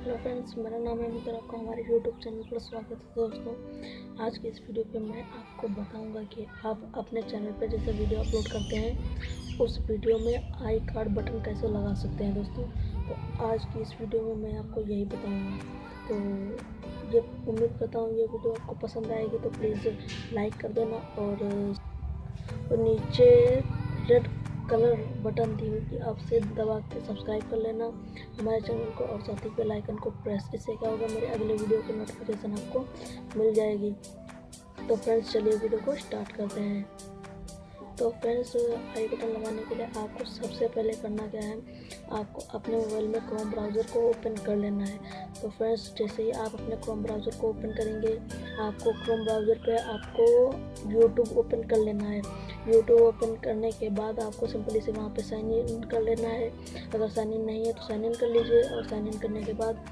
Hello friends, मेरा नाम है मित्र। आपका हमारे यूट्यूब चैनल पर स्वागत है। दोस्तों, आज की इस वीडियो पे मैं आपको बताऊंगा कि आप अपने चैनल पर जैसे वीडियो अपलोड करते हैं उस वीडियो में आई कार्ड बटन कैसे लगा सकते हैं। दोस्तों, तो आज की इस वीडियो में मैं आपको यही बताऊंगा। तो ये उम्मीद करता हूँ ये वीडियो आपको पसंद आएगी, तो प्लीज़ लाइक कर देना और नीचे रेड कलर बटन दी होगी, आपसे दबा के सब्सक्राइब कर लेना हमारे चैनल को और साथ ही बेल आइकन को प्रेस। इससे क्या होगा, मेरे अगले वीडियो की नोटिफिकेशन आपको मिल जाएगी। तो फ्रेंड्स, चलिए वीडियो को स्टार्ट करते हैं। तो फ्रेंड्स, आई बटन लगाने के लिए आपको सबसे पहले करना क्या है, आपको अपने मोबाइल में क्रोम ब्राउज़र को ओपन कर लेना है। तो फ्रेंड्स, जैसे ही आप अपने क्रोम ब्राउज़र को ओपन करेंगे, आपको क्रोम ब्राउज़र पे आपको यूट्यूब ओपन कर लेना है। यूट्यूब ओपन करने के बाद आपको सिंपली से वहाँ पे साइन इन कर लेना है। अगर साइन इन नहीं है तो साइन इन कर लीजिए और साइन इन करने के बाद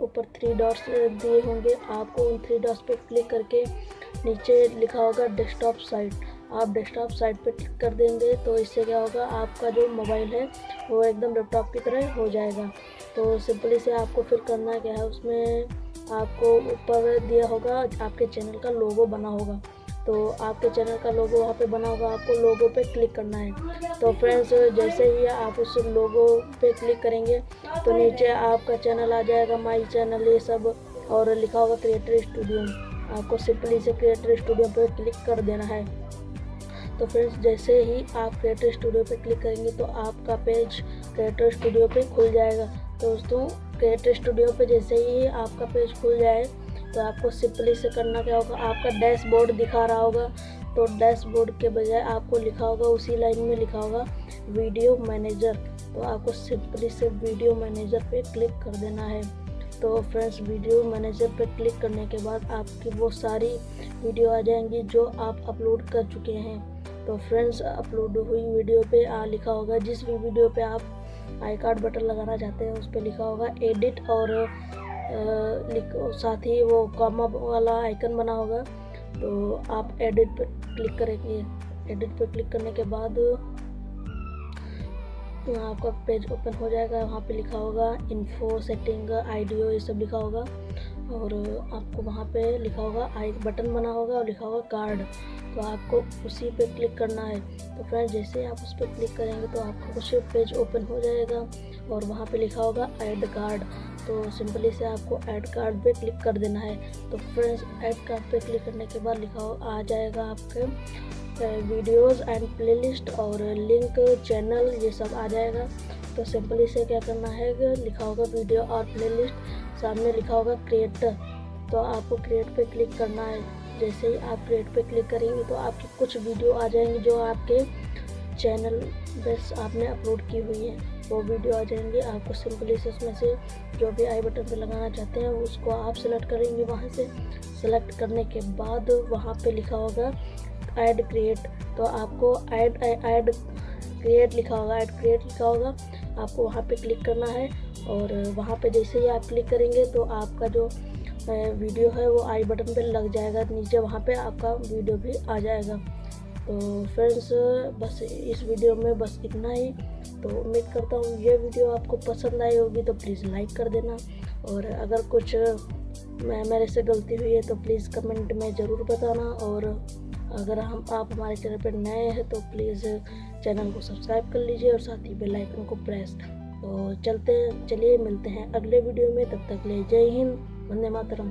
ऊपर 3 डॉट्स दिए होंगे, आपको उन 3 डॉट्स पे क्लिक करके नीचे लिखा होगा डेस्कटॉप साइट, आप डेस्कटॉप साइट पे क्लिक कर देंगे। तो इससे क्या होगा, आपका जो मोबाइल है वो एकदम लैपटॉप की तरह हो जाएगा। तो सिंपली से आपको फिर करना क्या है, उसमें आपको ऊपर दिया होगा आपके चैनल का लोगो बना होगा। तो आपके चैनल का लोगो वहाँ पे बना होगा, आपको लोगो पे क्लिक करना है। तो फ्रेंड्स, जैसे ही आप उस लोगो पे क्लिक करेंगे तो नीचे आपका चैनल आ जाएगा, माई चैनल ये सब, और लिखा होगा क्रिएटर स्टूडियो। आपको सिंपली से क्रिएटर स्टूडियो पे क्लिक कर देना है। तो फ्रेंड्स, जैसे ही आप क्रिएटर स्टूडियो पे क्लिक करेंगे तो आपका पेज क्रिएटर स्टूडियो पे खुल जाएगा। तो दोस्तों, क्रिएटर स्टूडियो पे जैसे ही आपका पेज खुल जाए तो आपको सिंपली से करना क्या होगा, आपका डैशबोर्ड दिखा रहा होगा, तो डैशबोर्ड के बजाय आपको लिखा होगा, उसी लाइन में लिखा होगा वीडियो मैनेजर। तो आपको सिंपली से वीडियो मैनेजर पे क्लिक कर देना है। तो फ्रेंड्स, वीडियो मैनेजर पे क्लिक करने के बाद आपकी वो सारी वीडियो आ जाएंगी जो आप अपलोड कर चुके हैं। तो फ्रेंड्स, अपलोड हुई वीडियो पे लिखा होगा, जिस भी वीडियो पे आप आई कार्ड बटन लगाना चाहते हैं उस पर लिखा होगा एडिट, और साथ ही वो कॉमा वाला आइकन बना होगा। तो आप एडिट पे क्लिक करेंगे। एडिट पे क्लिक करने के बाद आपका पेज ओपन हो जाएगा। वहाँ पे लिखा होगा इन्फो, सेटिंग, आइडियो, ये सब लिखा होगा, और आपको वहाँ पे लिखा होगा आई बटन बना होगा और लिखा होगा कार्ड। तो आपको उसी पे क्लिक करना है। तो फ्रेंड्स, जैसे आप उस पर क्लिक करेंगे तो आपका कुछ पेज ओपन हो जाएगा और वहाँ पे लिखा होगा ऐड कार्ड। तो सिंपली से आपको ऐड कार्ड पे क्लिक कर देना है। तो फ्रेंड्स, ऐड कार्ड पे क्लिक करने के बाद आ जाएगा आपके वीडियोज़ एंड प्लेलिस्ट और लिंक, चैनल, ये सब आ जाएगा। तो सिंपली से क्या करना है, लिखा होगा वीडियो और प्लेलिस्ट, सामने लिखा होगा क्रिएटर। तो आपको क्रिएट पे क्लिक करना है। जैसे ही आप क्रिएट पे क्लिक करेंगे तो आपकी कुछ वीडियो आ जाएंगी जो आपके चैनल बस आपने अपलोड की हुई है, वो वीडियो आ जाएंगे। आपको सिंपली से उसमें से जो भी आई बटन पे लगाना चाहते हैं उसको आप सेलेक्ट करेंगे। वहाँ से सेलेक्ट करने के बाद वहाँ पे लिखा होगा ऐड क्रिएट। तो आपको ऐड क्रिएट लिखा होगा, ऐड क्रिएट लिखा होगा, आपको वहाँ पे क्लिक करना है। और वहाँ पे जैसे ही आप क्लिक करेंगे तो आपका जो वीडियो है वो आई बटन पे लग जाएगा, नीचे वहाँ पे आपका वीडियो भी आ जाएगा। तो फ्रेंड्स, बस इस वीडियो में बस इतना ही। तो उम्मीद करता हूँ ये वीडियो आपको पसंद आई होगी, तो प्लीज़ लाइक कर देना, और अगर कुछ मेरे से गलती हुई है तो प्लीज़ कमेंट में ज़रूर बताना। और अगर आप हमारे चैनल पर नए हैं तो प्लीज़ चैनल को सब्सक्राइब कर लीजिए और साथ ही बेल आइकन को प्रेस। तो चलिए मिलते हैं अगले वीडियो में। तब तक ले जय हिंद, वंदे मातरम।